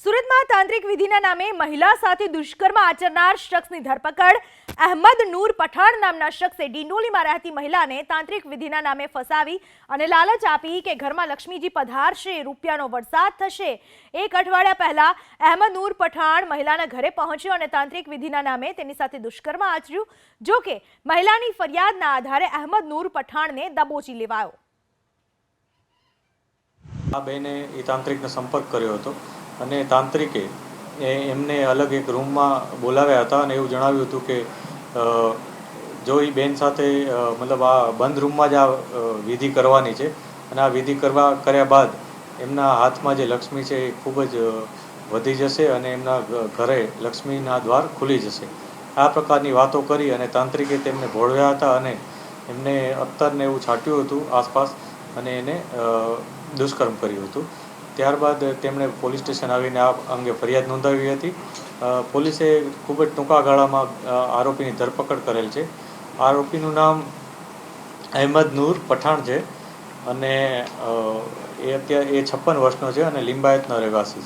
સુરતમાં તાંત્રિક વિધિના નામે મહિલા સાથે દુષ્કર્મ આચરનાર શખ્સની ધરપકડ। અહેમદ નૂર પઠાણ નામના શખ્સે ડિંડોલીમાં રહેતી મહિલાને તાંત્રિક વિધિના નામે ફસાવી અને લાલચ આપી કે ઘરમાં લક્ષ્મીજી પધારશે, રૂપિયાનો વરસાદ થશે। એક અઠવાડિયા પહેલા અહેમદ નૂર પઠાણ મહિલાના ઘરે પહોંચ્યો અને તાંત્રિક વિધિના નામે તેની સાથે દુષ્કર્મ આચર્યું। જો કે મહિલાની ફરિયાદના આધારે અહેમદ નૂર પઠાણને દબોચી લેવાયો। આ બેને એ તાંત્રિકનો સંપર્ક કર્યો હતો અને તાંત્રિકે એમને અલગ એક રૂમમાં બોલાવ્યા હતા અને એવું જણાવ્યું હતું કે જો એ બેન સાથે મતલબ આ બંધ રૂમમાં જ આ વિધિ કરવાની છે અને આ વિધિ કર્યા બાદ એમના હાથમાં જે લક્ષ્મી છે એ ખૂબ જ વધી જશે અને એમના ઘરે લક્ષ્મીના દ્વાર ખુલી જશે। આ પ્રકારની વાતો કરી અને તાંત્રિકે તેમને ભોળવ્યા હતા અને એમને અત્તરને એવું છાંટ્યું હતું આસપાસ અને એને દુષ્કર્મ કર્યું હતું। ત્યારબાદ તેમણે પોલીસ સ્ટેશન આવીને આ અંગે ફરિયાદ નોંધાવી હતી। પોલીસે ખૂબ જ ટૂંકા ગાળામાં આરોપીની ધરપકડ કરેલ છે। આરોપીનું નામ અહેમદ નૂર પઠાણ છે અને એ અત્યારે 56 વર્ષનો છે અને લિંબાયતનો રહેવાસી છે।